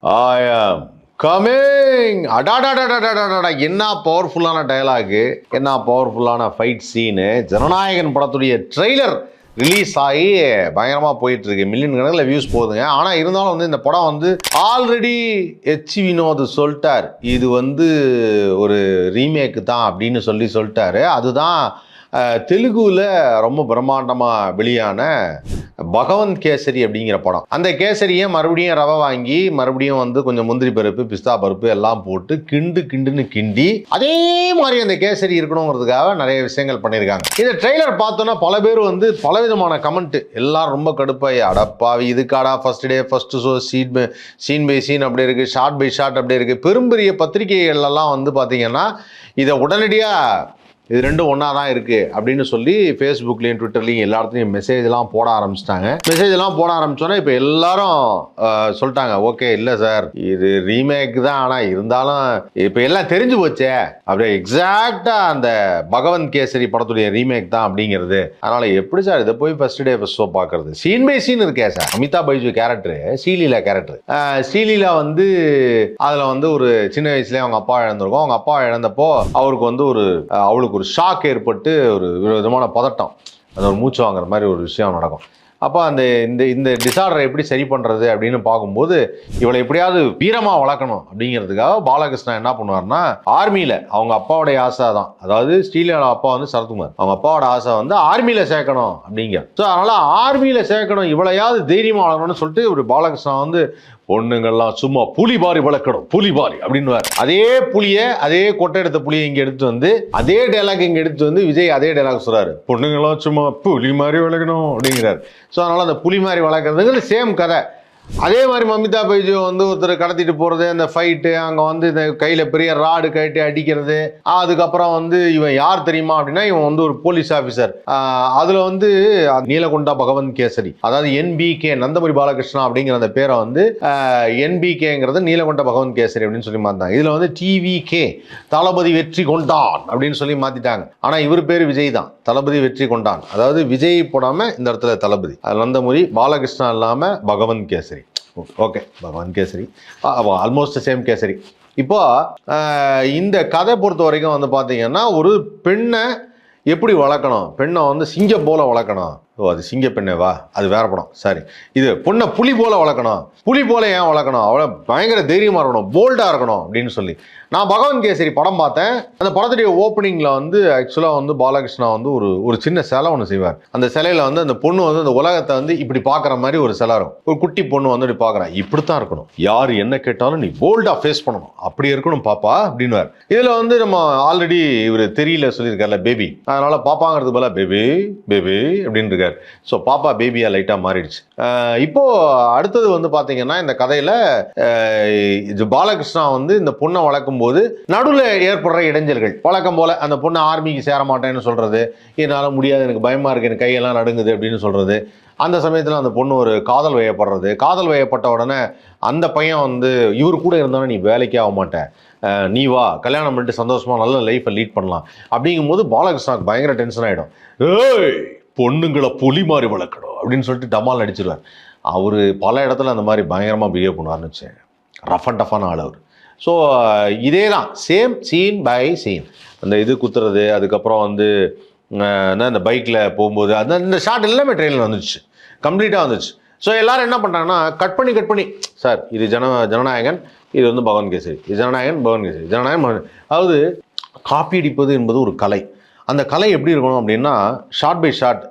I am coming. அடாடாடாடாடாடா, என்ன பவர்ஃபுல்லான dialogue, என்ன பவர்ஃபுல்லான ஃபைட் சீனு. ஜனநாயகன் படத்துடைய ட்ரெய்லர் ரிலீஸ் ஆகி பயங்கரமாக போயிட்டு இருக்கு. மில்லியன் கணக்கில் வியூஸ் போகுதுங்க. ஆனால் இருந்தாலும் வந்து இந்த படம் வந்து ஆல்ரெடி எச் வினோத் சொல்லிட்டார், இது வந்து ஒரு ரீமேக்கு தான் அப்படின்னு சொல்லிட்டாரு. அதுதான் தெலுங்குல ரொம்ப பிரம்மாண்டமாக வெளியான பகவந்த் கேசரி அப்படிங்கிற படம். அந்த கேசரியை மறுபடியும் ரவை வாங்கி மறுபடியும் வந்து கொஞ்சம் முந்திரி பருப்பு பிஸ்தா பருப்பு எல்லாம் போட்டு கிண்டுன்னு கிண்டி அதே மாதிரி அந்த கேசரி இருக்கணுங்கிறதுக்காக நிறைய விஷயங்கள் பண்ணியிருக்காங்க. இந்த ட்ரெய்லர் பார்த்தோன்னா பல பேர் வந்து பலவிதமான கமெண்ட், எல்லாரும் ரொம்ப கடுப்பாய், அடப்பாவி இதுக்காடா first day first show scene by scene அப்படி இருக்கு, ஷார்ட் பை ஷார்ட் அப்படி இருக்கு. பெரும்பெரிய பத்திரிகைகள்லாம் வந்து பார்த்தீங்கன்னா இதை உடனடியாக இது ரெண்டும் ஒன்றா தான் இருக்குது அப்படின்னு சொல்லி ஃபேஸ்புக்லேயும் ட்விட்டர்லேயும் எல்லா இடத்துலையும் மெசேஜ்லாம் போட ஆரம்பிச்சிட்டாங்க. மெசேஜெல்லாம் போட ஆரம்பித்தோன்னே இப்போ எல்லாரும் சொல்லிட்டாங்க, ஓகே இல்லை சார் இது ரீமேக் தான், ஆனால் இருந்தாலும் இப்போ எல்லாம் தெரிஞ்சு போச்சே, அப்படியே எக்ஸாக்டாக அந்த பகவந்த் கேசரி படத்துடைய ரீமேக் தான் அப்படிங்கிறது. அதனால் எப்படி சார் இதை போய் ஃபர்ஸ்ட் டே ஃபர்ஸ்ட் ஷோ பார்க்குறது? சீன் பை சீன் இருக்கே sir. Amitabh Baiju character Sreeleela character. Sreeleela வந்து அதில் வந்து ஒரு சின்ன வயசுலேயே அவங்க அப்பா இழந்திருக்கும். அவங்க அப்பா இழந்தப்போ அவருக்கு வந்து அவளுக்கு ஒரு ஷாக் ஏற்பட்டு ஒரு விதமான பதட்டம், அது ஒரு மூச்சு வாங்குற மாதிரி ஒரு விஷயம் நடக்கும். அப்போ அந்த இந்த டிசார்டரை எப்படி சரி பண்ணுறது அப்படின்னு பார்க்கும்போது இவளை எப்படியாவது வீரமாக வளர்க்கணும் அப்படிங்கிறதுக்காக பாலகிருஷ்ணன் என்ன பண்ணுவார்னா, ஆர்மியில் அவங்க அப்பாவுடைய ஆசை தான், அதாவது ஸ்ரீலீலா அப்பா வந்து சரத்குமார், அவங்க அப்பாவோட ஆசை வந்து ஆர்மியில் சேர்க்கணும் அப்படிங்கிற. ஸோ அதனால் ஆர்மியில் சேர்க்கணும், இவளையாவது தைரியமாக வளரணும்னு சொல்லிட்டு ஒரு பாலகிருஷ்ணன் வந்து பொண்ணுங்கள்லாம் சும்மா புலி பாரி வளர்க்கணும், புலி பாரி அப்படின்னு. அதே புலியை, அதே கொட்டை எடுத்த புலியை இங்கே எடுத்து வந்து அதே டைலாக் இங்கே எடுத்து வந்து விஜய் அதே டைலாக் சொல்றாரு, பொண்ணுங்கள்லாம் சும்மா புலி மாதிரி வளர்க்கணும் அப்படிங்கிறார். ஸோ அதனால அந்த புலி மாதிரி வளர்க்குறதுங்கிறது சேம் கதை. அதே மாதிரி அமிதாப் பைஜு வந்து ஒருத்தர் கடத்திட்டு போகிறது, அந்த ஃபைட்டு, அங்கே வந்து இந்த கையில் பெரிய ராடு கட்டி அடிக்கிறது, அதுக்கப்புறம் வந்து இவன் யார் தெரியுமா அப்படின்னா இவன் வந்து ஒரு போலீஸ் ஆஃபீஸர். அதில் வந்து நீலகொண்டா பகவந்த் கேசரி, அதாவது என்பிகே நந்தமூரி பாலகிருஷ்ணா அப்படிங்கிற அந்த பேரை வந்து என்பிகேங்கிறது நீலகொண்ட பகவந்த் கேசரி அப்படின்னு சொல்லி மாற்றினாங்க. இதில் வந்து டிவிகே தளபதி வெற்றி கொண்டான் அப்படின்னு சொல்லி மாற்றிட்டாங்க. ஆனால் இவர் பேர் விஜய் தான், தளபதி வெற்றி கொண்டான். அதாவது விஜய் போடாமல் இந்த இடத்துல தளபதி, நந்தமூரி பாலகிருஷ்ணா இல்லாமல் பகவந்த் கேசரி. ஓகே, பகவான் கேசரி ஆல்மோஸ்ட் சேம் கேசரி. இப்போ இந்த கதை பொறுத்த வரைக்கும் வந்து பார்த்தீங்கன்னா ஒரு பெண்ணை எப்படி வளர்க்கணும், பெண்ணை வந்து சிங்கம் போல வளர்க்கணும். ஓ அது சிங்க பெண்ணேவா, அது வேற படம். சரி, இது பொண்ணை புலி போல வளர்க்கணும், புலி போல ஏன் வளர்க்கணும், அவளை பயங்கர தைரியமாக இருக்கணும், போல்டாக இருக்கணும் அப்படின்னு சொல்லி நான் பகவந்த் கேசரி படம் பார்த்தேன். அந்த படத்துடைய ஓப்பனிங்கில் வந்து ஆக்சுவலாக வந்து பாலகிருஷ்ணா வந்து ஒரு சின்ன சிலை ஒன்று செய்வார். அந்த சிலையில் வந்து அந்த பொண்ணு வந்து அந்த உலகத்தை வந்து இப்படி பார்க்குற மாதிரி ஒரு சிலை இருக்கும். ஒரு குட்டி பொண்ணு வந்து இப்படி பார்க்குறா, இப்படித்தான் இருக்கணும், யார் என்ன கேட்டாலும் நீ போல்டாக ஃபேஸ் பண்ணணும், அப்படி இருக்கணும் பாப்பா அப்படின்வார். இதில் வந்து நம்ம ஆல்ரெடி இவர் தெரியல சொல்லியிருக்காருல பேபி, அதனால பாப்பாங்கிறது போல பேபி பேபி அப்படின்னு இருக்காரு. ஸோ பாப்பா பேபியா லைட்டாக மாறிடுச்சு. இப்போ அடுத்தது வந்து பார்த்தீங்கன்னா இந்த கதையில் பாலகிருஷ்ணா வந்து இந்த பொண்ணை வளர்க்கும் போது நடுவில் ஏற்படுற இடைஞ்சல்கள், வழக்கம் போல அந்த பொண்ணு ஆர்மிக்கு சேர மாட்டேன்னு சொல்றது, என்னால் முடியாது, எனக்கு பயமா இருக்கு, எனக்கு கையெல்லாம் நடுங்குது அப்படின்னு சொல்றது. அந்த சமயத்தில் அந்த பொண்ணு ஒரு காதல் வயப்படுறது, காதல் வயப்பட்ட உடனே அந்த பையன் வந்து இவர் கூட இருந்தாலும் நீ வேலைக்கே ஆக மாட்டேன், நீ வா கல்யாணம் பண்ணிட்டு சந்தோஷமா நல்ல லைஃப்பை லீட் பண்ணலாம் அப்படிங்கும் போது பாலகிருஷ்ணாவுக்கு பயங்கர டென்ஷன் ஆகிடும். ஏய் பொண்ணுங்களை புலி மாதிரி வளர்க்கணும் அப்படின்னு சொல்லிட்டு டமால் அடிச்சிருவார். அவர் பல இடத்துல அந்த மாதிரி பயங்கரமாக பிஹேவ் பண்ணுவார்னு வச்சேன். ரஃப் அண்ட் டஃபான ஆள் அவர். ஸோ இதே தான் சேம் சீன் பை சீன், அந்த இது குத்துறது, அதுக்கப்புறம் வந்து இந்த பைக்கில் போகும்போது அந்த ஷாட் எல்லாமே ட்ரெயினில் வந்துச்சு, கம்ப்ளீட்டாக வந்துச்சு. ஸோ எல்லாரும் என்ன பண்ணுறாங்கன்னா கட் பண்ணி சார் இது ஜனநாயகன், இது வந்து பகவந்த் கேசரி, இது ஜனநாயகன் பகவந்த் கேசரி, ஜனநாயகன். அதாவது காப்பி அடிப்பது என்பது ஒரு கலை. அந்த கலை எப்படி இருக்கணும் அப்படின்னா ஷார்ட் பை ஷார்ட்.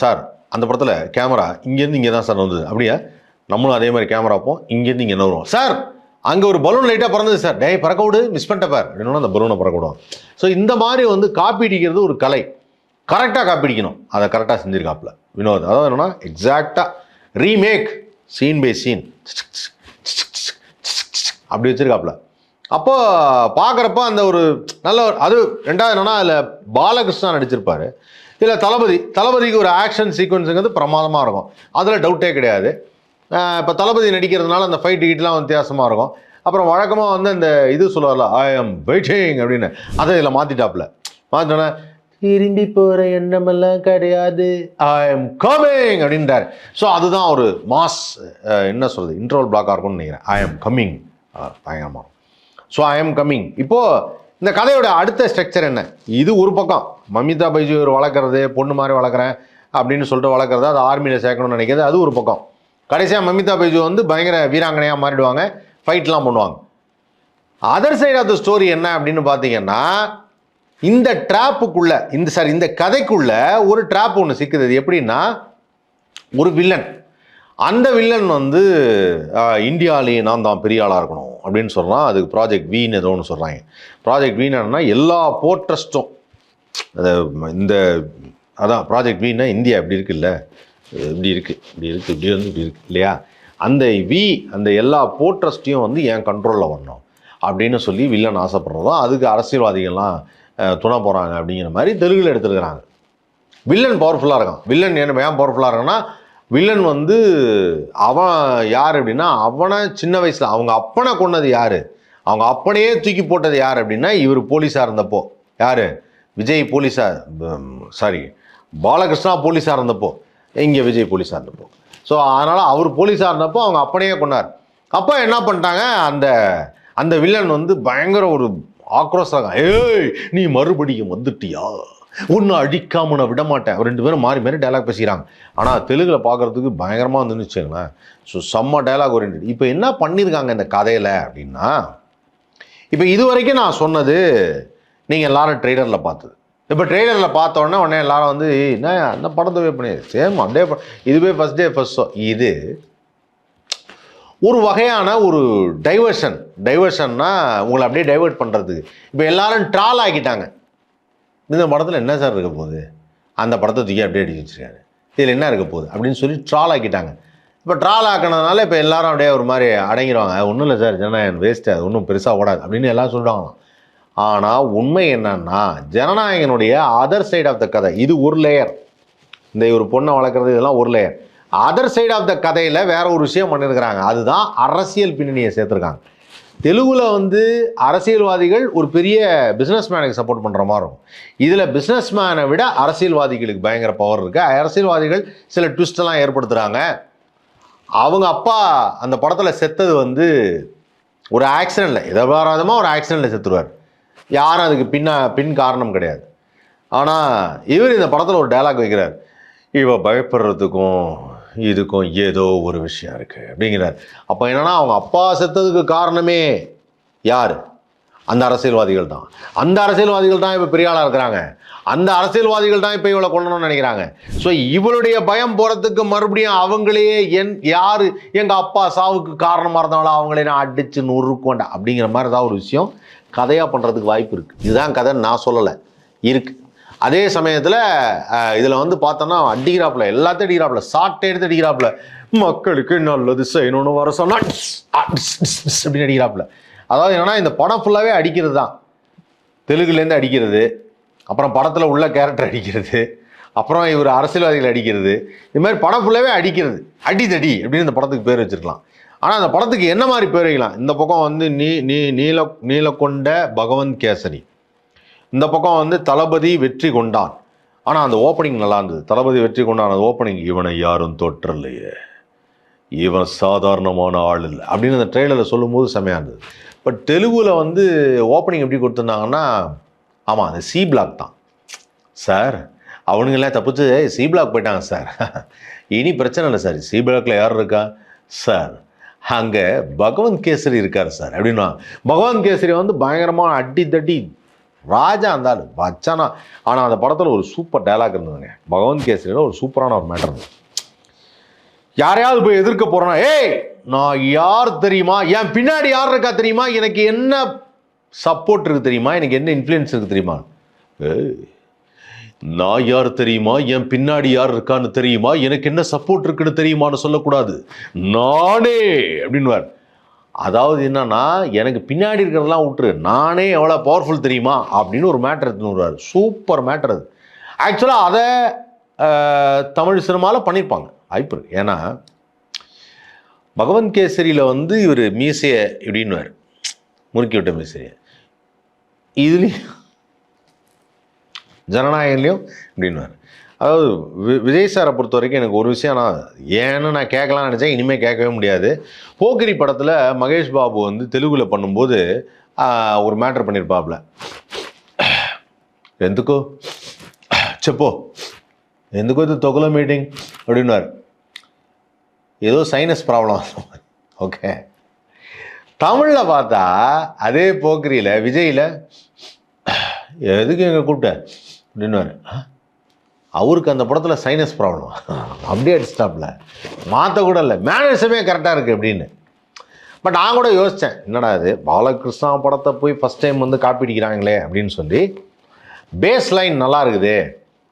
சார் அந்த படத்தில் கேமரா இங்கேருந்து இங்கே தான் சார் வந்தது, அப்படியா நம்மளும் அதே மாதிரி கேமரா வைப்போம், இங்கேருந்து இங்கே என்ன வருவோம் சார், அங்கே ஒரு பலூன் லைட்டாக பறந்தது சார், டே பறக்க விடு மிஸ் பண்ணிட்டப்பார் அப்படின்னா அந்த பலூனை பறக்க விடுவோம். ஸோ இந்த மாதிரி வந்து காப்பி அடிக்கிறது ஒரு கலை, கரெக்டாக காப்பி அடிக்கணும், அதை கரெக்டாக செஞ்சுருக்காப்புல வினோத். அதாவது என்னன்னா எக்ஸாக்டாக ரீமேக் சீன் பை சீன் அப்படி வச்சிருக்காப்புல. அப்போ பார்க்குறப்ப அந்த ஒரு நல்ல அது. ரெண்டாவது என்னன்னா அதில் பாலகிருஷ்ணா நடிச்சிருப்பாரு, இதில் தளபதிக்கு ஒரு ஆக்ஷன் சீக்வன்ஸுங்கிறது பிரமாதமாக இருக்கும், அதில் டவுட்டே கிடையாது. இப்போ தளபதி நடிக்கிறதுனால அந்த ஃபைட் கிட்டலாம் வித்தியாசமாக இருக்கும். அப்புறம் வழக்கமாக வந்து அந்த இது சொல்லுவார்ல ஐ எம் வெயிட்டிங் அப்படின்னு, அதை இதில் மாற்றிட்டாப்புல. மாற்றினோன்னே திரும்பி போகிற எண்ணமெல்லாம் கிடையாது, ஐ எம் கமிங் அப்படின்றார். ஸோ அதுதான் ஒரு மாஸ் என்ன சொல்கிறது இன்ட்ரோல் பிளாக்காக இருக்கும்னு நினைக்கிறேன். ஐ எம் கம்மிங் பயங்கரமாக. So I am coming. இப்போது இந்த கதையோட அடுத்த ஸ்ட்ரக்சர் என்ன? இது ஒரு பக்கம் மமிதா பைஜு வளர்க்குறது, பொண்ணு மாதிரி வளர்க்குறேன் அப்படின்னு சொல்லிட்டு வளர்க்குறது, அது ஆர்மியில் சேர்க்கணும்னு நினைக்கிறது, அது ஒரு பக்கம். கடைசியாக மமிதா பைஜு வந்து பயங்கர வீராங்கனையாக மாறிடுவாங்க, ஃபைட்லாம் பண்ணுவாங்க. Other side of the story என்ன அப்படின்னு பார்த்தீங்கன்னா, இந்த ட்ராப்புக்குள்ள இந்த கதைக்குள்ள ஒரு ட்ராப் ஒன்று சிக்குது. அது எப்படின்னா, ஒரு வில்லன், அந்த வில்லன் வந்து இந்தியாவிலேயே நான் தான் பெரிய ஆளாக இருக்கணும் அப்படின்னு சொல்கிறான். அதுக்கு ப்ராஜெக்ட் வீன் ஏதோ ஒன்று சொல்கிறாங்க. ப்ராஜெக்ட் வீன் என்னன்னா எல்லா போர்ட்ரஸ்ட்டும் இந்த அதான் ப்ராஜெக்ட் வீன்னா இந்தியா இப்படி இருக்குல்ல, இப்படி இருக்குது இப்படி இருக்குது இப்படி வந்து இப்படி இருக்குது இல்லையா, அந்த எல்லா போர்ட்ரஸ்ட்டையும் வந்து என் கண்ட்ரோலில் வரணும் அப்படின்னு சொல்லி வில்லன் ஆசைப்படுறதும், அதுக்கு அரசியல்வாதிகள்லாம் துணை போகிறாங்க அப்படிங்கிற மாதிரி தெலுங்கில் எடுத்துருக்கிறாங்க. வில்லன் பவர்ஃபுல்லாக இருக்கான். வில்லன் ஏன் பவர்ஃபுல்லாக இருக்கான்னா, வில்லன் வந்து அவன் யார் அப்படின்னா, அவனை சின்ன வயசில் அவங்க அப்பனை கொண்டது யார், அவங்க அப்பனையே தூக்கி போட்டது யார் அப்படின்னா, இவர் போலீஸாக இருந்தப்போ, யார் விஜய் பாலகிருஷ்ணா போலீஸாக இருந்தப்போ, இங்கே விஜய் போலீஸாக இருந்தப்போ. ஸோ அதனால் அவர் போலீஸாக இருந்தப்போ அவங்க அப்பனையே கொண்டார். அப்போ என்ன பண்ணிட்டாங்க, அந்த வில்லன் வந்து பயங்கர ஒரு ஆக்ரோஷம், ஏய் நீ மறுபடியும் வந்துட்டியா, ஒன்று அடிக்காம நான் விட மாட்டேன். ரெண்டு பேரும் மாறி மாறி டைலாக் பேசிக்கிறாங்க. ஆனால் தெலுங்கில் பார்க்குறதுக்கு பயங்கரமாக வந்துச்சுங்களேன். ஸோ செம்ம டைலாக் ஓரியன்ட். இப்போ என்ன பண்ணியிருக்காங்க இந்த கதையில் அப்படின்னா, இப்போ இது வரைக்கும் நான் சொன்னது நீங்கள் எல்லாரும் ட்ரெய்லரில் பார்த்தது. இப்போ ட்ரெய்லரில் பார்த்தோன்னே எல்லாரும் வந்து என்ன அந்த படத்தை பண்ணி சேம் அப்படியே இதுவே ஃபஸ்ட் டே ஃபஸ்ட் ஷோ. இது ஒரு வகையான ஒரு டைவர்ஷன்னா உங்களை அப்படியே டைவர்ட் பண்ணுறதுக்கு. இப்போ எல்லாரும் ட்ரால் ஆக்கிட்டாங்க. இந்த படத்தில் என்ன சார் இருக்க போகுது, அந்த படத்தை தூக்கி அப்படியே அடிச்சு வச்சுருக்காரு, இதில் என்ன இருக்க போகுது அப்படின்னு சொல்லி ட்ரால் ஆக்கிட்டாங்க. இப்போ ட்ரால் ஆக்கினதுனால இப்போ எல்லாரும் அப்படியே ஒரு மாதிரி அடங்கிடுவாங்க. ஒன்றும் இல்லை சார், ஜனநாயகன் வேஸ்ட்டு, அது ஒன்றும் பெருசாக ஓடாது அப்படின்னு எல்லாம் சொல்லிட்டாங்களாம். ஆனால் உண்மை என்னன்னா, ஜனநாயகனுடைய அதர் சைட் ஆஃப் த கதை இது ஒரு லேயர். இந்த ஒரு பொண்ணை வளர்க்குறது இதெல்லாம் ஒரு layer. Other side of the கதையில் வேற ஒரு விஷயம் பண்ணியிருக்கிறாங்க. அதுதான் அரசியல் பின்னணியை சேர்த்துருக்காங்க. தெலுங்குல வந்து அரசியல்வாதிகள் ஒரு பெரிய பிஸ்னஸ் மேனுக்கு சப்போர்ட் பண்ணுற மாதிரி இருக்கும். இதில் பிஸ்னஸ் மேனை விட அரசியல்வாதிகளுக்கு பயங்கர பவர் இருக்குது. அரசியல்வாதிகள் சில ட்விஸ்டெல்லாம் ஏற்படுத்துகிறாங்க. அவங்க அப்பா அந்த படத்தில் செத்தது வந்து ஒரு ஆக்சிடெண்ட்டில், எதிர்பாராதமாக ஒரு ஆக்சிடெண்ட்டில் செத்துருவார். யாரும் அதுக்கு பின் காரணம் கிடையாது. ஆனால் இவர் இந்த படத்தில் ஒரு டைலாக் வைக்கிறார், இவ பயப்படுறதுக்கும் இதுக்கும் ஏதோ ஒரு விஷயம் இருக்குது அப்படிங்கிறார். அப்போ என்னன்னா, அவங்க அப்பா செத்ததுக்கு காரணமே யார்? அந்த அரசியல்வாதிகள் தான். அந்த அரசியல்வாதிகள் தான் இப்போ பெரிய ஆளாக இருக்கிறாங்க. அந்த அரசியல்வாதிகள் தான் இப்போ இவளை கொள்ளணும்னு நினைக்கிறாங்க. ஸோ இவளுடைய பயம் போகிறதுக்கு மறுபடியும் அவங்களே யார் எங்கள் அப்பா சாவுக்கு காரணமாக இருந்தாலும் அவங்களே நான் அடித்து நொறுக்கொண்டா அப்படிங்கிற மாதிரி ஏதாவது ஒரு விஷயம் கதையாக பண்ணுறதுக்கு வாய்ப்பு இருக்குது. இதுதான் கதைன்னு நான் சொல்லலை, இருக்குது. அதே சமயத்தில் இதில் வந்து பார்த்தோன்னா அடிக்கிறாப்புல, எல்லாத்தையும் அடிக்கிறாப்புல, சாட்டை எடுத்து அடிக்கிறாப்புல, மக்களுக்கு நல்லது செய்யணும்னு வர சொன்னால் அப்படின்னு அடிக்கிறாப்புல. அதாவது என்னன்னா, இந்த படம் ஃபுல்லாகவே அடிக்கிறது தான். தெலுங்குலேருந்து அடிக்கிறது, அப்புறம் படத்தில் உள்ள கேரக்டர் அடிக்கிறது, அப்புறம் இவர் அரசியல்வாதிகள் அடிக்கிறது, இது மாதிரி படம் ஃபுல்லாகவே அடிக்கிறது. அடிதடி அப்படின்னு இந்த படத்துக்கு பேர் வச்சுருக்கலாம். ஆனால் அந்த படத்துக்கு என்ன மாதிரி பேர் வைக்கலாம்? இந்த பக்கம் வந்து நீலகொண்ட பகவந்த் கேசரி, இந்த பக்கம் வந்து தளபதி வெற்றி கொண்டான். ஆனால் அந்த ஓப்பனிங் நல்லா இருந்தது. தளபதி வெற்றி கொண்டான் அந்த ஓப்பனிங், இவனை யாரும் தொற்றலையே, இவன் சாதாரணமான ஆள் இல்லை அப்படின்னு அந்த ட்ரெய்லரில் சொல்லும்போது செம்மையாக இருந்தது. பட் தெலுங்குல வந்து ஓப்பனிங் எப்படி கொடுத்துருந்தாங்கன்னா, ஆமாம் அது சி பிளாக் தான் சார், அவனுங்கெல்லாம் தப்பிச்சு சி பிளாக் போயிட்டாங்க சார், இனி பிரச்சனை இல்லை சார், சி பிளாக்ல யார் இருக்கா சார், அங்கே பகவந்த் கேசரி இருக்கார் சார் அப்படின்னா. பகவந்த் கேசரி வந்து பயங்கரமான அடி தட்டி ராஜா இருந்தாலும் வச்சானா. ஆனால் அந்த படத்தில் ஒரு சூப்பர் டைலாக் இருந்ததுங்க. பகவந்த் கேசரியில் ஒரு சூப்பரான ஒரு மேட்டர் இருந்தது. யாரையாவது போய் எதிர்க்க போகிறேன்னா, ஏய் நான் யார் தெரியுமா, என் பின்னாடி யார் இருக்கா தெரியுமா, எனக்கு என்ன சப்போர்ட் இருக்குது தெரியுமா, எனக்கு என்ன இன்ஃப்ளூயன்ஸ் இருக்குது தெரியுமா, நான் யார் தெரியுமா, என் பின்னாடி யார் இருக்கான்னு தெரியுமா, எனக்கு என்ன சப்போர்ட் இருக்குன்னு தெரியுமான்னு சொல்லக்கூடாது, நானே அப்படின்வார். அதாவது என்னன்னா, எனக்கு பின்னாடி இருக்கிறதெல்லாம் விட்டுரு, நானே எவ்வளோ பவர்ஃபுல் தெரியுமா அப்படின்னு ஒரு மேட்டர் எடுத்துன்னு வருவார். சூப்பர் மேட்டர் அது. ஆக்சுவலாக அதை தமிழ் சினிமாவில் பண்ணியிருப்பாங்க, வாய்ப்பு இருக்கு. ஏன்னா பகவந்த் கேசரியில் வந்து இவர் மீசையை இப்படின்னுவார், முறுக்கி விட்ட மீசையை. இதுலேயும் ஜனநாயகன்லையும் இப்படின்னுவார். அதாவது விஜய் சாரை பொறுத்த வரைக்கும் எனக்கு ஒரு விஷயம் நான் கேட்கலாம்னு நினச்சேன், இனிமேல் கேட்கவே முடியாது. போக்கிரி படத்தில் மகேஷ் பாபு வந்து தெலுங்கில் பண்ணும்போது ஒரு மேட்ரு பண்ணியிருப்பாப்புல. ఎందుకో చెప్పோ ఎందుకో இது தொகுல மீட்டிங் அப்படின்னார். ஏதோ சைனஸ் ப்ராப்ளம். ஓகே, தமிழில் பார்த்தா அதே போக்கிரியில் விஜயில் எதுக்கு எங்கே கூப்பிட்ட அப்படின்னாரு. அவருக்கு அந்த படத்தில் சைனஸ் ப்ராப்ளம், அப்படியே அடிச்சிட்டாப்புல, மாற்ற கூட இல்லை, மேனேஜமே கரெக்டாக இருக்குது அப்படின்னு. பட் நான் கூட யோசித்தேன், என்னடா இது பாலகிருஷ்ணா படத்தை போய் ஃபஸ்ட் டைம் வந்து காப்பி அடிக்கிறாங்களே அப்படின்னு சொல்லி. பேஸ் லைன் நல்லா இருக்குது,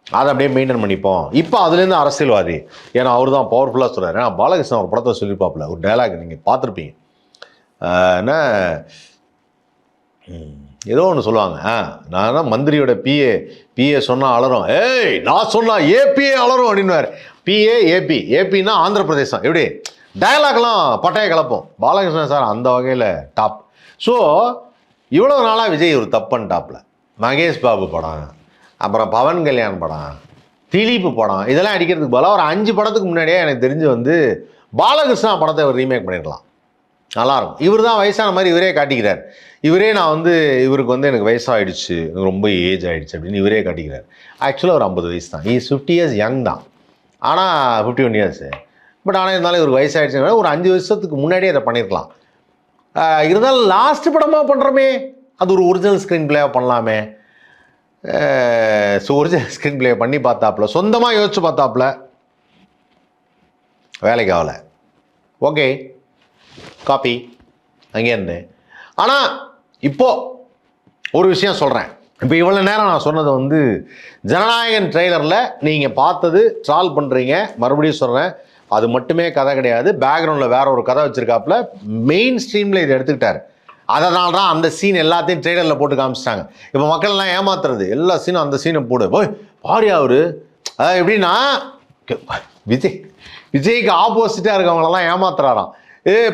அதை அப்படியே மெயின்டைன் பண்ணிப்போம். இப்போ அதுலேருந்து அரசியல்வாதி, ஏன்னா அவர் தான் பவர்ஃபுல்லாக சொல்கிறார். ஏன்னா பாலகிருஷ்ணா ஒரு படத்தை சொல்லியிருப்பாப்புல, ஒரு டைலாக் நீங்கள் பார்த்துருப்பீங்க. என்ன ஏதோ ஒன்று சொல்லுவாங்க, நான் தான் மந்திரியோட பிஏ சொன்னால் அலறும், ஏய் நான் சொன்னால் ஏபிஏ அலறும் அப்படின்னுவார். ஏபின்னா ஆந்திர பிரதேசம். எப்படி டயலாக்லாம் பட்டைய கலப்போம். பாலகிருஷ்ணன் சார் அந்த வகையில் டாப். ஸோ இவ்வளோ நாளாக விஜய் ஒரு தப்புன்னு டாப்பில். மகேஷ் பாபு படம், அப்புறம் பவன் கல்யாண் படம், திலீப் படம், இதெல்லாம் அடிக்கிறதுக்கு போல ஒரு 5 படத்துக்கு முன்னாடியே எனக்கு தெரிஞ்சு வந்து பாலகிருஷ்ணா படத்தை ஒரு ரீமேக் பண்ணிடலாம், நல்லாயிருக்கும். இவர் தான் வயசான மாதிரி இவரே காட்டிக்கிறார். நான் வந்து இவருக்கு வந்து எனக்கு வயசாகிடுச்சு, எனக்கு ரொம்ப ஏஜ் ஆகிடுச்சு அப்படின்னு இவரே காட்டிக்கிறார். ஆக்சுவலாக ஒரு 50 வயசு தான், 50 இயர்ஸ் யங் தான், ஆனால் 51 இயர்ஸு. பட் ஆனால் இருந்தாலும் இவருக்கு வயசாகிடுச்சுன்னா ஒரு 5 வருஷத்துக்கு முன்னாடியே அதை பண்ணியிருக்கலாம். இருந்தாலும் லாஸ்ட் படமாக பண்ணுறோமே, அது ஒரு ஒரிஜினல் ஸ்க்ரீன் பிளேயாக பண்ணலாமே. ஸோ ஒரிஜினல் ஸ்க்ரீன் பிளே பண்ணி பார்த்தாப்புல, சொந்தமாக யோசிச்சு பார்த்தாப்புல, வேலைக்கு ஆகலை. ஓகே, காப்பி அங்கே இருந்தேன். ஆனால் இப்போது ஒரு விஷயம் சொல்கிறேன். இப்போ இவ்வளோ நேரம் நான் சொன்னது வந்து ஜனநாயகன் ட்ரெய்லரில் நீங்கள் பார்த்தது ட்ரால் பண்ணுறீங்க. மறுபடியும் சொல்கிறேன், அது மட்டுமே கதை கிடையாது. பேக்ரவுண்டில் வேற ஒரு கதை வச்சுருக்காப்புல, மெயின் ஸ்ட்ரீமில் இதை எடுத்துக்கிட்டார். அதனால தான் அந்த சீன் எல்லாத்தையும் ட்ரெய்லரில் போட்டு காமிச்சிட்டாங்க. இப்போ மக்கள்லாம் ஏமாத்துறது, எல்லா சீனும் அந்த சீனை போடு போய் பாரியா அவரு. அதாவது எப்படின்னா விஜய்க்கு ஆப்போசிட்டாக இருக்கவங்களெல்லாம் ஏமாத்துறாராம்.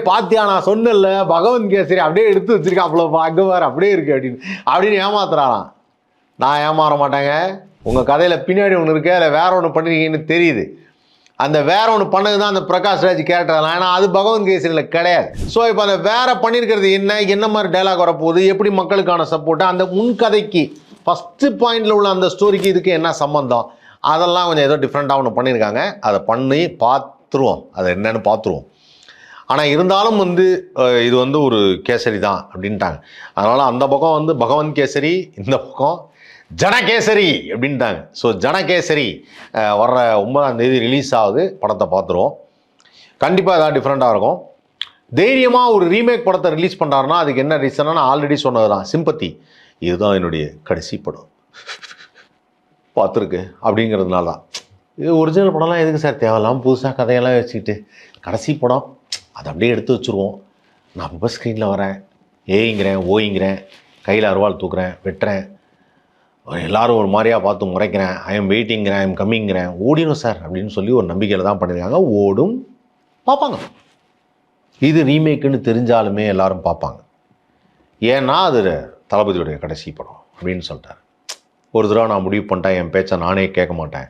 பாத்தியா நான் சொன்னல பகவந்த் கேசரி அப்படியே எடுத்து வச்சிருக்காப்புல, அங்கே வேறு அப்படியே இருக்கு அப்படின்னு ஏமாத்துறாராம். நான் ஏமாற மாட்டேங்க. உங்கள் கதையில் பின்னாடி ஒன்று இருக்கு, அதில் வேற ஒன்று பண்ணிருக்கீங்கன்னு தெரியுது. அந்த வேற ஒன்று பண்ணது தான் அந்த பிரகாஷ் ராஜ் கேரக்டர்லாம், ஏன்னா அது பகவந்த் கேசரியில் கிடையாது. ஸோ இப்போ அந்த வேற பண்ணியிருக்கிறது என்ன மாதிரி டைலாக் வரப்போகுது, எப்படி மக்களுக்கான சப்போர்ட்டு, அந்த முன்கதைக்கு ஃபஸ்ட்டு பாயிண்டில் உள்ள அந்த ஸ்டோரிக்கு இதுக்கு என்ன சம்மந்தம், அதெல்லாம் கொஞ்சம் ஏதோ டிஃப்ரெண்ட்டாக ஒன்று பண்ணியிருக்காங்க. அதை பண்ணி பார்த்துருவோம், அதை என்னென்னு பார்த்துருவோம். ஆனால் இருந்தாலும் வந்து இது வந்து ஒரு கேசரி தான் அப்படின்ட்டாங்க. அதனால் அந்த பக்கம் வந்து பகவந்த் கேசரி, இந்த பக்கம் ஜனகேசரி அப்படின்ட்டாங்க. ஸோ ஜனகேசரி வர்ற 9ஆம் தேதி ரிலீஸ் ஆகுது. படத்தை பார்த்துருவோம். கண்டிப்பாக ஏதாவது டிஃப்ரெண்ட்டாக இருக்கும். தைரியமாக ஒரு ரீமேக் படத்தை ரிலீஸ் பண்ணுறாருன்னா அதுக்கு என்ன ரீசன்னா, நான் ஆல்ரெடி சொன்னது தான், சிம்பத்தி. இதுதான் என்னுடைய கடைசி படம் பார்த்துருக்கு அப்படிங்கிறதுனால தான். இது ஒரிஜினல் படம்லாம் எதுக்கு சார் தேவையில்லாமல் புதுசாக கதையெல்லாம் வச்சுக்கிட்டு, கடைசி படம் அதை அப்படியே எடுத்து வச்சுருவோம். நான் இப்போ ஸ்க்ரீனில் வரேன், ஏங்கிறேன், ஓய்ங்கிறேன், கையில் அருவாள் தூக்குறேன், வெட்டுறேன், எல்லோரும் ஒரு மாதிரியாக பார்த்து முறைக்கிறேன், ஐ எம் வெயிட்டிங்கிறேன், ஐ எம் கம்மிங்கிறேன், ஓடிடும் சார் அப்படின்னு சொல்லி ஒரு நம்பிக்கையில் தான் பண்ணியிருக்காங்க. ஓடும், பார்ப்பாங்க. இது ரீமேக்குன்னு தெரிஞ்சாலுமே எல்லோரும் பார்ப்பாங்க. ஏன்னா அது தளபதியுடைய கடைசி படம் அப்படின்னு சொல்லிட்டார். ஒரு தடவை நான் முடிவு பண்ணிட்டேன், என் பேச்சை நானே கேட்க மாட்டேன்.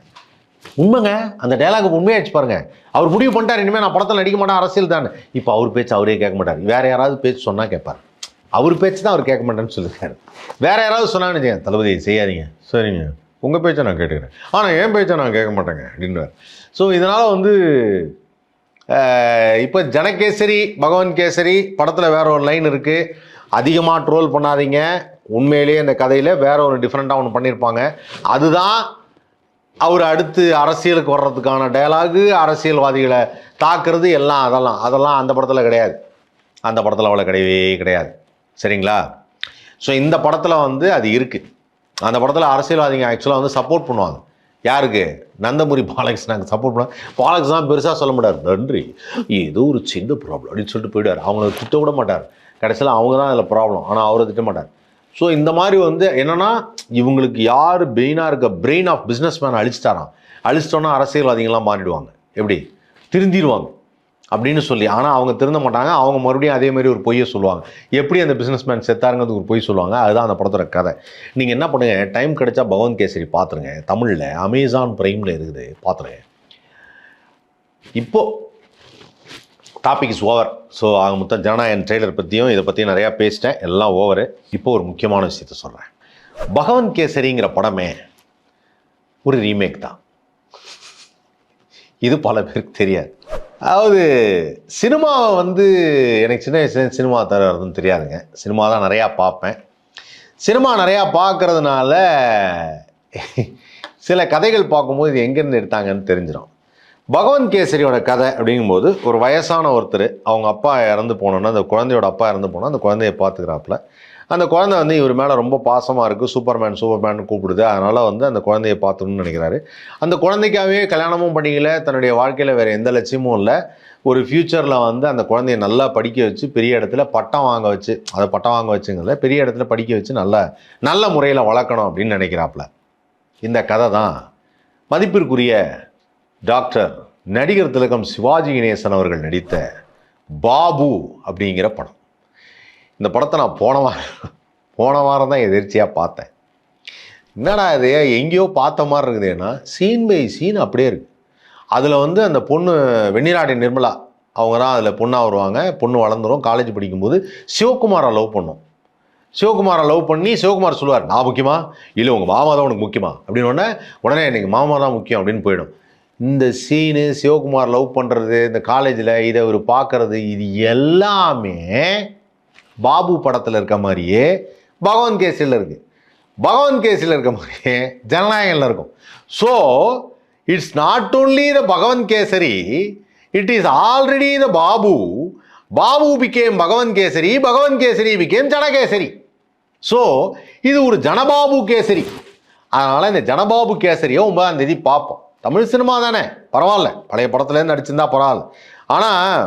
உண்மைங்க, அந்த டைலாக் உண்மையாச்சு பாருங்க. அவர் முடிவு பண்ணிட்டார், இனிமேல் நான் படத்தில் நடிக்க மாட்டேன், அரசியல் தான். இப்போ அவர் பேச்சு அவரே கேட்க மாட்டார், வேற யாராவது பேச்சு சொன்னால் கேட்பார். அவர் பேச்சு தான் அவர் கேட்க மாட்டேன்னு சொல்லியிருக்காரு. வேற யாராவது சொன்னான்னு தளபதி செய்யாதீங்க, சரிங்க உங்கள் பேச்சை நான் கேட்டுக்கிறேன், ஆனால் என் பேச்சை நான் கேட்க மாட்டேங்க அப்படின்வார். ஸோ இதனால் வந்து இப்போ ஜனகேசரி பகவந்த் கேசரி படத்தில் வேற ஒரு லைன் இருக்குது, அதிகமாக ட்ரோல் பண்ணாதீங்க. உண்மையிலேயே இந்த கதையில் வேற ஒரு டிஃப்ரெண்ட்டாக ஒன்று பண்ணியிருப்பாங்க. அதுதான் அவர் அடுத்து அரசியலுக்கு வர்றதுக்கான டயலாகு, அரசியல்வாதிகளை தாக்குறது எல்லாம். அதெல்லாம் அந்த படத்தில் கிடையாது. அந்த படத்தில் அவ்வளோ கிடையவே கிடையாது, சரிங்களா? ஸோ இந்த படத்தில் வந்து அது இருக்குது. அந்த படத்தில் அரசியல்வாதிங்க ஆக்சுவலாக வந்து சப்போர்ட் பண்ணுவாங்க. யாருக்கு? நந்தமூரி பாலகிருஷ்ணாக்கு சப்போர்ட் பண்ணுவாங்க. பாலகிருஷ்ணா பெருசாக சொல்ல மாட்டார், நன்றி ஏதோ ஒரு சின்ன ப்ராப்ளம் அப்படின்னு சொல்லிட்டு போயிடுவார். அவங்கள திட்ட விட மாட்டார். கடைசியில் அவங்க தான் அதில் ப்ராப்ளம், ஆனால் அவரை திட்ட மாட்டார். ஸோ இந்த மாதிரி வந்து என்னென்னா, இவங்களுக்கு யார் பெயினாக இருக்க பிரெயின் ஆஃப் பிஸ்னஸ் மேன் அழிச்சிட்டாராம். அழிச்சிட்டோன்னா அரசியல்வாதிகள்லாம் மாறிடுவாங்க. எப்படி? திருந்திடுவாங்க. அப்படின்னு சொல்லி. ஆனால் அவங்க திருந்த மாட்டாங்க. அவங்க மறுபடியும் அதே மாதிரி ஒரு பொய்யை சொல்லுவாங்க. எப்படி அந்த பிஸ்னஸ்மேன் செத்தாருங்கிறதுக்கு ஒரு பொய் சொல்லுவாங்க. அதுதான் அந்த படத்தோட கதை. நீங்கள் என்ன பண்ணுங்கள், டைம் கிடைச்சா பகவந்த் கேசரி பார்த்துருங்க. தமிழில் அமேசான் பிரைமில் இருக்குது, பார்த்துருங்க. இப்போது டாபிக் இஸ் ஓவர். ஸோ ஆக மொத்தம் ஜனநாயகன் ட்ரெய்லர் பற்றியும் இதை பற்றியும் நிறையா பேசிட்டேன். எல்லாம் ஓவரு. இப்போ ஒரு முக்கியமான விஷயத்த சொல்கிறேன். பகவந்த் கேசரிங்கிற படமே ஒரு ரீமேக் தான். இது பல பேருக்கு தெரியாது. அதாவது சினிமாவை எனக்கு சின்ன வயசுலேருந்து சினிமா தருவதுன்னு தெரியாதுங்க. சினிமா தான் நிறையா பார்ப்பேன். சினிமா நிறையா பார்க்கறதுனால சில கதைகள் பார்க்கும்போது இது எங்கேருந்து எடுத்தாங்கன்னு தெரிஞ்சிடும். பகவந்த் கேசரியோட கதை அப்படிங்கும்போது ஒரு வயசான ஒருத்தர், அவங்க அப்பா இறந்து போனோன்னா, அந்த குழந்தையோட அப்பா இறந்து போனால் அந்த குழந்தைய பார்த்துக்கிறாப்புல. அந்த குழந்தை இவர் மேலே ரொம்ப பாசமாக இருக்குது. சூப்பர்மேன் கூப்பிடுது. அதனால் அந்த குழந்தைய பார்த்துக்கணும்னு நினைக்கிறாரு. அந்த குழந்தைக்காகவே கல்யாணமும் பண்ணிக்கல. தன்னுடைய வாழ்க்கையில் வேறு எந்த லட்சியமும் இல்லை. ஒரு ஃப்யூச்சரில் அந்த குழந்தைய நல்லா படிக்க வச்சு பெரிய இடத்துல பட்டம் வாங்க வச்சுங்கிறத பெரிய இடத்துல படிக்க வச்சு நல்ல முறையில் வளர்க்கணும் அப்படின்னு நினைக்கிறாப்புல. இந்த கதை தான் மதிப்பிற்குரிய டாக்டர் நடிகர் திலகம் சிவாஜி கணேசன் அவர்கள் நடித்த பாபு அப்படிங்கிற படம். இந்த படத்தை நான் போன வாரம் தான் எதிர்ச்சியாக பார்த்தேன். என்னடா இது எங்கேயோ பார்த்த மாதிரி இருக்குதுன்னா, சீன் பை சீன் அப்படியே இருக்குது. அதில் அந்த பொண்ணு வெண்ணிலாடி நிர்மலா அவங்க தான் அதில் பொண்ணாக வருவாங்க. பொண்ணு வளர்ந்துடும். காலேஜ் படிக்கும்போது சிவகுமாரை லவ் பண்ணும். சிவகுமாரை லவ் பண்ணி சிவகுமார் சொல்லுவார், நான் முக்கியமா இல்லை உங்கள் மாமா தான் உனக்கு முக்கியமா அப்படின்னு. உடனே எனக்கு மாமா தான் முக்கியம் அப்படின்னு போயிடும். இந்த சீனு, சிவகுமார் லவ் பண்ணுறது, இந்த காலேஜில் இதை ஒரு பார்க்குறது, இது எல்லாமே பாபு படத்தில் இருக்க மாதிரியே பகவந்த் கேசரியில் இருக்குது. பகவந்த் கேசரியில் இருக்க மாதிரியே ஜனநாயகனில் இருக்கும். So it's not only the Bhagavanth Kesari, it is already the Babu. Babu became Bhagavanth Kesari, Bhagavanth Kesari became Janakesari. So இது ஒரு ஜனபாபு கேசரி. அதனால் இந்த ஜனபாபு கேசரியை 9ஆம் தேதி பார்ப்போம். தமிழ் சினிமா தானே, பரவாயில்ல. பழைய படத்துலேருந்து நடிச்சிருந்தா பரவாயில்ல. ஆனால்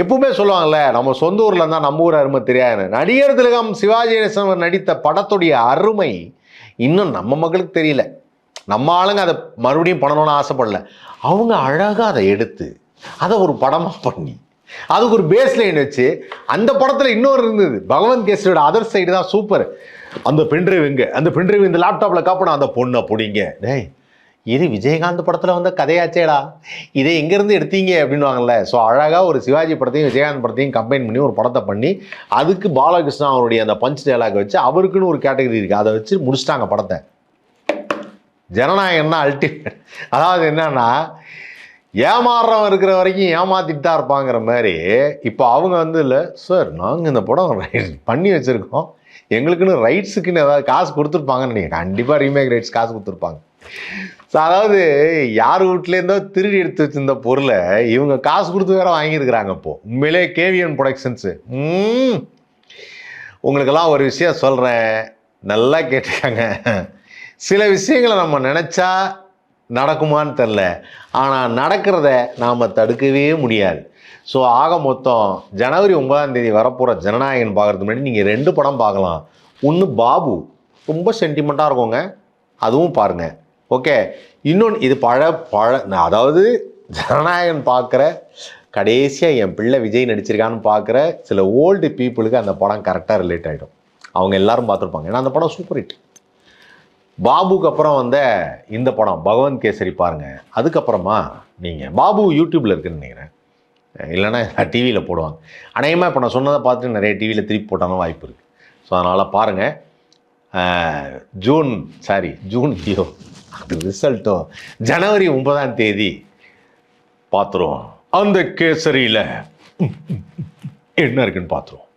எப்பவுமே சொல்லுவாங்கள்ல, நம்ம சொந்த ஊரில் இருந்தால் நம்ம ஊர் அருமை தெரியாது. நடிகர் திலகம் சிவாஜி கணேசன் நடித்த படத்துடைய அருமை இன்னும் நம்ம மக்களுக்கு தெரியல. நம்ம ஆளுங்க அதை மறுபடியும் பண்ணணும்னு ஆசைப்படல. அவங்க அழகாக அதை எடுத்து அதை ஒரு படமாக பண்ணி அதுக்கு ஒரு பேஸ் லைன் வச்சு, அந்த படத்தில் இன்னொரு இருந்தது பகவந்த் கேசரியோட அதர் சைடு தான் சூப்பர். அந்த பென்ட்ரைவ் எங்கே, அந்த பென்ட்ரைவ் இந்த லேப்டாப்பில் காப்பணும், அந்த பொண்ணை பிடிங்க. டேய், இது விஜயகாந்த் படத்தில் கதையாச்சேடா, இதை எங்கேருந்து எடுத்தீங்க அப்படின்வாங்கல்ல. ஸோ அழகாக ஒரு சிவாஜி படத்தையும் விஜயகாந்த் படத்தையும் கம்பைன் பண்ணி ஒரு படத்தை பண்ணி, அதுக்கு பாலகிருஷ்ணா அவருடைய அந்த பஞ்ச் டயலாக் வச்சு அவருக்குன்னு ஒரு கேட்டகரி இருக்குது, அதை வச்சு முடிச்சிட்டாங்க படத்தை. ஜனநாயகம்னா அல்டிமேட். அதாவது என்னன்னா, ஏமாறுறவன் இருக்கிற வரைக்கும் ஏமாத்திட்டு தான் இருப்பாங்கிற மாதிரி. இப்போ அவங்க இல்லை சார், நாங்கள் இந்த படம் பண்ணி வச்சுருக்கோம், எங்களுக்குன்னு ரைட்ஸுக்குன்னு ஏதாவது காசு கொடுத்துருப்பாங்கன்னு நினைக்கிறேன். கண்டிப்பாக ரீமேக் ரைட்ஸ் காசு கொடுத்துருப்பாங்க. ஸோ அதாவது யார் வீட்லேருந்தோ திருடி எடுத்து வச்சிருந்த பொருளை இவங்க காசு கொடுத்து வேற வாங்கியிருக்கிறாங்க. இப்போது உண்மையிலே கேவிஎன் ப்ரொடக்ஷன்ஸு. உங்களுக்கெல்லாம் ஒரு விஷயம் சொல்கிறேன், நல்லா கேட்டுக்காங்க. சில விஷயங்களை நம்ம நினச்சா நடக்குமான்னு தெரில, ஆனால் நடக்கிறத நாம் தடுக்கவே முடியாது. ஸோ ஆக மொத்தம் ஜனவரி 9ஆம் தேதி வரப்போகிற ஜனநாயகன் பார்க்குறதுக்கு முன்னாடி நீங்கள் 2 படம் பார்க்கலாம். ஒன்று பாபு, ரொம்ப சென்டிமெண்ட்டாக இருக்குங்க, அதுவும் பாருங்கள். ஓகே, இன்னொன்று இது அதாவது ஜனநாயகன் பார்க்குற கடைசியாக என் பிள்ளை விஜய் நடிச்சிருக்கான்னு பார்க்குற சில ஓல்டு பீப்புளுக்கு அந்த படம் கரெக்டாக ரிலேட் ஆகிடும். அவங்க எல்லாரும் பார்த்துருப்பாங்க, ஏன்னா அந்த படம் சூப்பர் ஹிட். பாபுக்கு அப்புறம் இந்த படம் பகவந்த் கேசரி பாருங்கள். அதுக்கப்புறமா நீங்கள் பாபு யூடியூப்பில் இருக்குதுன்னு நினைக்கிறேன், இல்லைன்னா டிவியில் போடுவாங்க. அநேகமாக இப்போ நான் சொன்னதை பார்த்துட்டு நிறைய டிவியில் திருப்பி போட்டாலும் வாய்ப்பு இருக்குது. ஸோ அதனால் பாருங்கள். ஜூன் அது ரிசல்ட்டோ ஜனவரி 9ஆம் தேதி பார்த்துருவோம். அந்த கேசரியில் என்ன இருக்குன்னு பார்த்துருவோம்.